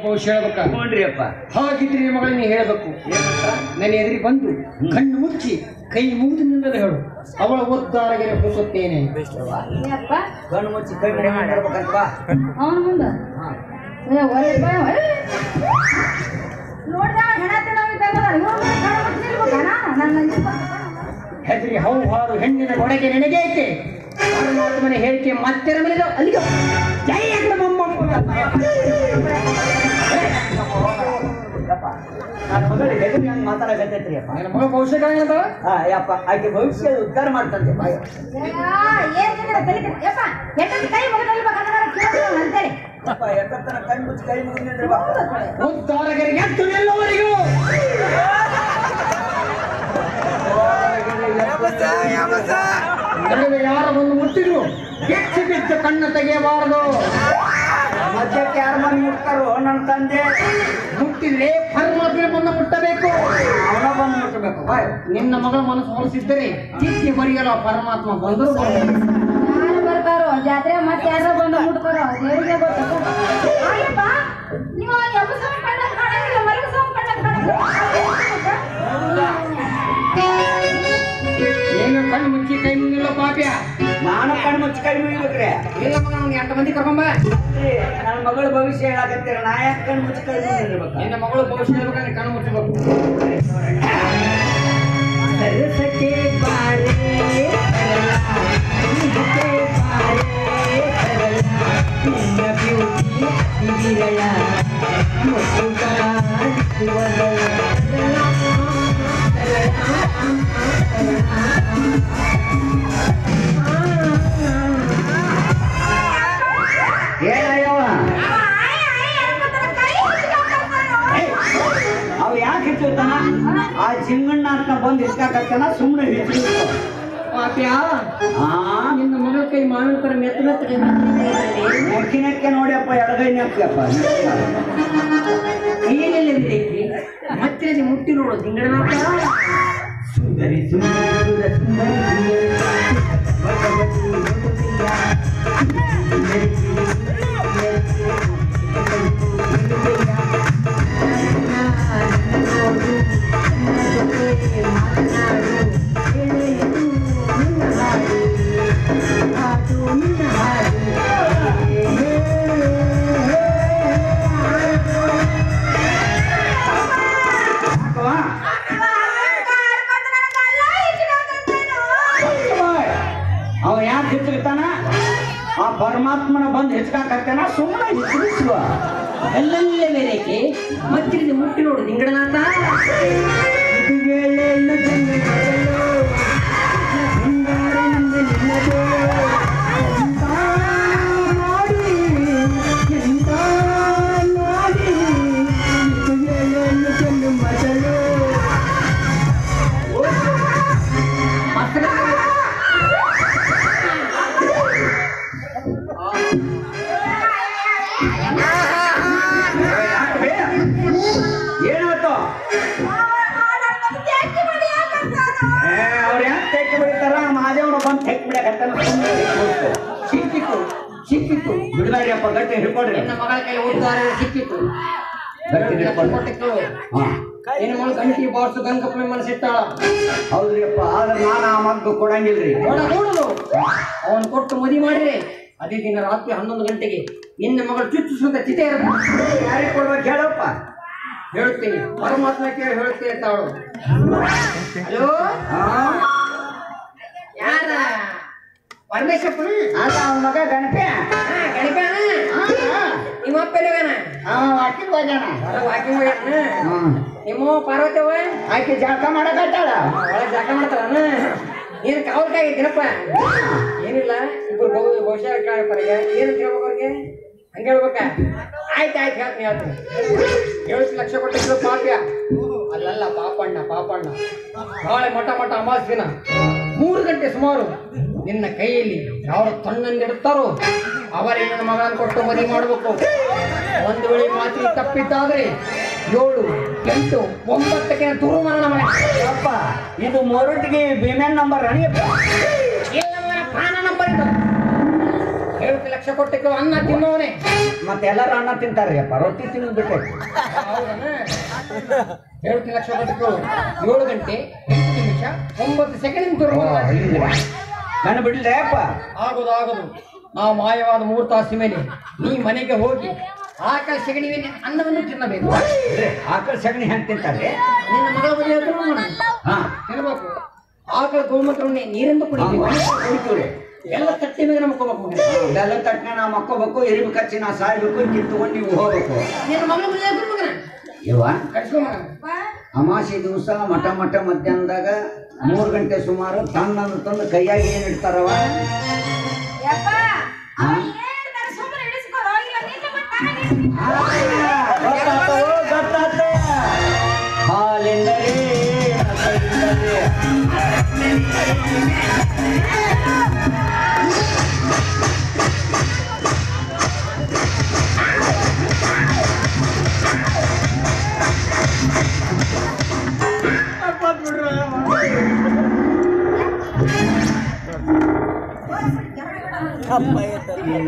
ಹೇಳ್ಬೇಕ ನೋಡ್ರಿ ಅಪ್ಪ. ಹಾಗಿದ್ರೆ ನಿಮ್ಮ ಮಗಳನ್ನ ಹೇಳ್ಬೇಕು. ನನ್ನ ಎದುರಿ ಬಂದು ಕಣ್ಣು ಮುಚ್ಚಿ ಕೈ ಮುಗಿದು ನಿಂದಲೇ ಹೇಳು, ಅವಳ ಒದ್ದಾರಗೆ ಹೋಗುತ್ತೇನೆ. ಕಣ್ಣು ಮುಚ್ಚಿ ಕೈ ಮಾಡ್ಬೇಕಂತ ಅವನ ಮುಂದ ಹೆದರಿ ಹೌಹಾರು ಹೆಣ್ಣಿನ ಒಳಗೆ ನೆನೆಗೈತೆ. ಪರಮಾತ್ಮನ ಹೇಳಿಕೆ ಮತ್ತೆ ನಮಗೆ ಅಲ್ಲಿಗೆ ಜೈ ಮಾತಾಡಕತ್ತೈತ್ರಿ ಅಪ್ಪ. ನನ್ನ ಮಗ ಭವಿಷ್ಯ ಯಪ್ಪ ಆಕೆ ಭವಿಷ್ಯ ಉದ್ಧಾರ ಮಾಡ್ತಂತೆ. ಅಪ್ಪ ಎಷ್ಟೊತ್ತನ ಕಣ್ಣು ಮುಚ್ಚಿ ಕೈ ಮುಗಿದ್ರಿ ಉದ್ದಾರಗರಿಗೆ ಎತ್ತು ಎಲ್ಲವರಿಗೂ ನಡುವೆ ಯಾರ ಬಂದು ಮುಟ್ಟಿದ್ರು ಹೆಚ್ಚು ಬಿದ್ದು ಕಣ್ಣು ತೆಗೆಯಬಾರದು. ಮಧ್ಯಕ್ಕೆ ಯಾರ ಮನೆ ಮುಟ್ತಾರೋ ನನ್ನ ತಂದೆ ಮುಟ್ಟಿದ್ರೆ ಪರಮಾತ್ಮ ಬಂದು ಮುಟ್ಟಬೇಕು. ಅವನ ಬಂದು ಮುಟ್ಟಬೇಕು. ನಿನ್ನ ಮಗಳ ಮನಸ್ಸು ಹೊಲಿಸಿದ್ದರೆ ಚಿಕ್ಕಿ ಬರೆಯಲ್ಲ ಪರಮಾತ್ಮ ಬಂದರು ಯಾರು ಬರ್ತಾರೋ ಜಾತ್ರೆ ಮತ್ತೆ ಯಾರೋ ಬಂದು ಮುಟ್ತಾರೋ ದೇವರಿಗೆ ಗೊತ್ತಪ್ಪ. ನೀವು ಏನು ಕಣ್ಣು ಮುಚ್ಚಿ ಕೈ ಮುಗಿಲ್ಲ ಪಾಪ್ಯ. ನಾನು ಕಣ್ಣು ಮುಚ್ಚಿ ಕೈ ಮುಗಿಬೇಕ್ರೆ. ಇಲ್ಲ ಮಗ ಅವ್ನು 8 ಮಂದಿ ಕರ್ಕೊಂಬ. ನನ್ನ ಮಗಳ ಭವಿಷ್ಯ ಹೇಳಾಕತ್ತೀರ, ನಾ ಯಾಕೆ ಕಣ್ಣು ಮುಚ್ಚಿ ಕೈ ಮುಗಿರ್ಬೇಕು? ನಿನ್ನ ಮಗಳು ಭವಿಷ್ಯ ಹೇಳ್ಬೇಕಂದ್ರೆ ಕಣ್ಣು ಮುಚ್ಚಬೇಕು. ಸರಸಕ್ಕೆ ಬಾರೆ ಸರಳ, ನಿಜಕ್ಕೆ ಬಾರೆ ಸರಳ, ನಿನ್ನ ಬ್ಯೂಟಿ ವಿರಳ, ಮುಸುಕರ ಸುವರ್ಣ ಏನಯ್ಯವ ಅವ ಯಾಕೆ ಹೆಚ್ಚುತ್ತಾನ? ಆ ಜಿಂಗಣ್ಣ ಅಂತ ಬಂದು ಇಸ್ಕಾಕತ್ತಾನ, ಸುಮ್ಮನೆ ಹೆಚ್ಚು ಪಾಪ್ಯ ನಿನ್ನ ಮಗಳ ಕೈ ಮಾವಿನ ತರ ಮೆತ್ತ ನೆಕ್ಕಿ ನೆಕ್ಕೆ ನೋಡಿಯಪ್ಪ, ಎಡಗೈ ನೆಕ್ಕಿಯಪ್ಪ. ಕೈಯಲ್ಲಿ ಐತಿ ಮತ್ತೆ ಮುಟ್ಟಿ ನೋಡು ತಿಂಗಳ ಸುಂದರಿ ಸುಂದರಿ ಸುಂದರಿ ಅವ ಯಾಕೆ ಹೆಚ್ಚುತ್ತಾನ? ಆ ಪರಮಾತ್ಮನ ಬಂದು ಹೆಚ್ಚಾಕತ್ತಾನ, ಸುಮ್ಮನೆ ಹೆಚ್ಚಿಸುವ ಅಲ್ಲಲ್ಲೇ ಬೇರೆಕೆ ಮತ್ತೆ ಮುಟ್ಟಿ ನೋಡು ತಿಂಗಳನಾಥ. ಏನಾಯ್ತು? ಅವ್ರು ಯಾಕೆ ತೆಕ್ಕಿ ಬಿಡ್ತಾರ? ಮಹಾದೇವ್ರು ಬಂದು ತೆಕ್ಕಿ ಬಿಡಕತ್ತಾನ. ಸಿಕ್ಕಿತ್ತು ಸಿಕ್ಕಿತ್ತು ಬಿಡಬೇಡಿ ಅಪ್ಪ, ಗಟ್ಟಿ ಹಿಡ್ಕೊಡ್ರಿ. ನಿನ್ನ ಮಗಳ ಕೈ ಉದ್ದಾರ ಸಿಕ್ಕಿತ್ತು. ಗಟ್ಟಿ ಹಿಡ್ಕೊಡ್ರಿ. ನಿನ್ನ ಮಗಳು ಗಂಟಿ ಬಾರ್ಸು ಗಂಗಪ್ಪನ ಮನಸ್ಸಿಟ್ಟಾಳ. ಹೌದ್ರಿ ಅಪ್ಪ, ಆದ್ರೆ ನಾನು ಆ ಮದ್ದು ಕೊಡಂಗಿಲ್ರಿ. ನೋಡಲು ಅವನು ಕೊಟ್ಟು ಮದುವೆ ಮಾಡಿದ್ರೆ ಅದೇ ದಿನ ರಾತ್ರಿ 11 ಗಂಟೆಗೆ ನಿನ್ನ ಮಗಳು ಚುಚ್ಚುಸುತ್ತ ಚಿತೆ ಇರುತ್ತೆ. ಯಾರಿಗೆ ಕೊಡ್ಬೇಕು ಹೇಳಪ್ಪ? ಹೇಳ್ತೀನಿ, ಪರಮಾತ್ಮ ಕೇಳಿ ಹೇಳ್ತೀನಿ ಅಂತ ಅವಳು. ಹಲೋ ಯಾರ? ಪರಮೇಶ್ವರಪ್ಪನ ಅದ ಅವನ ಮಗ ಗಣಪೆ. ಗಣಿಪ ನಿಮ್ಮಪ್ಪ ಎಲ್ಲಿಗಾನ? ವಾಕಿಂಗ್ ಹೋಗ್ಯಾನ. ವಾಕಿಂಗ್ ಹೋಗ್ಯಾನ. ನಿಮ್ಮ ಪಾರ್ವತಿ ಅವ ಆಕೆ ಜಳಕ ಮಾಡಕತ್ತಾಳ. ಒಳಗೆ ಜಾಗ ಮಾಡ್ತಾಳ. ನೀನು ಕಾವಲ್ಕಾಗಿದ್ದೀನಪ್ಪ. ಏನಿಲ್ಲ, ಇಬ್ರು ಬಹುಶಃ ಕೇಳಪ್ಪಾರಿಗೆ ಏನು ಕೇಳ್ಬೇಕು ಅವ್ರಿಗೆ? ಹಂಗೆ ಹೇಳ್ಬೇಕ? ಆಯ್ತು ಹೇಳ್ತೀನಿ 7 ಲಕ್ಷ ಕೊಟ್ಟಿದ್ರು ಪಾಪ್ಯ. ಅಲ್ಲಲ್ಲ ಪಾಪಣ್ಣ ನಾಳೆ ಮಠ ಅಮಾವಾಸ್ಯ ದಿನ 3 ಗಂಟೆ ಸುಮಾರು ನಿನ್ನ ಕೈಯಲ್ಲಿ ಯಾರು ತಣ್ಣನ್ನಿಡುತ್ತಾರೋ ಅವರೇ ನನ್ನ ಮಗನ ಕೊಟ್ಟು ಮದುವೆ ಮಾಡಬೇಕು. ಒಂದು ವೇಳೆ ಮಾತಿಗೆ ತಪ್ಪಿದ್ದಾದ್ರೆ 7, 8, 9ಕ್ಕೆ ತುರುಮನ ಮನೆ. ಅಪ್ಪ ಇದು ಮೊರಟಿಗೆ ಭೀಮ್ಯಾನ್ ನಂಬರ್ ರಣಿಯಪ್ಪ. ಇಲ್ಲ ಪ್ರಾಣ ನಂಬರ್ ಇದು. 7 ಲಕ್ಷ ಕೊಟ್ಟು ಅನ್ನ ತಿನ್ನೋನೆ. ಮತ್ತೆ ಎಲ್ಲರೂ ಅನ್ನ ತಿಂತಾರ್ರಿ ಅಪ್ಪ, ರೊಟ್ಟಿ ತಿನ್ನೋದು ಬಿಟ್ಟೆ. ಹೌದನ? 7 ಲಕ್ಷ ಕೊಟ್ಟು 7 ಗಂಟೆ 8 ನಿಮಿಷ 9 ಸೆಕೆಂಡ್ ನಾನು ಬಿಡ್ಲೆ ಅಪ್ಪ. ಆಗೋದು ನಾವು ಮಾಯವಾದ 3 ತಾಸು ಮೇಲೆ ನೀ ಮನೆಗೆ ಹೋಗಿ ಆಕಳ ಸೆಗಣಿ ಅನ್ನವನ್ನು ತಿನ್ನಬೇಕು. ಆಕಳ ಸಗಣಿ ಹೆಂಗ್ ತಿಂತಾರೆ? ನಿನ್ನ ಮಗಳ ಮದುವೆ ಹಾ ತಿನ್ಬೇಕು. ಆಕಳ ಗೋಮೂತ್ರವನ್ನೇ ನೀರಿಂದ ಕುಡಿತೀವ್ರಿ. ಎಲ್ಲ ತಟ್ಟೆ ಮೇಲೆ ಮಕ್ಕೋಬೇಕು. ಎಲ್ಲ ತಟ್ಟನೆ ನಾವು ಮಕ್ಕೋಬೇಕು, ಎರಿಬು ಕಚ್ಚಿ ನಾ ಸಾಯ್ಬೇಕು, ಕಿತ್ತುಕೊಂಡು ನೀವು ಹೋಗ್ಬೇಕು. ನಿನ್ನ ಮಗಳ ಮದುವೆ ಮಗನ ಇವ ಕಟ್ಸ್ಕೊ ಮಗನ. ಅಮಾಸೆ ದಿವಸ ಮಠ ಮಧ್ಯಾಹ್ನದಾಗ 3 ಗಂಟೆ ಸುಮಾರು ತನ್ನ ತಂದು ಕೈಯಾಗಿ ಏನ್ ಇಡ್ತಾರವ? ಹಾಲೆಂದರೆ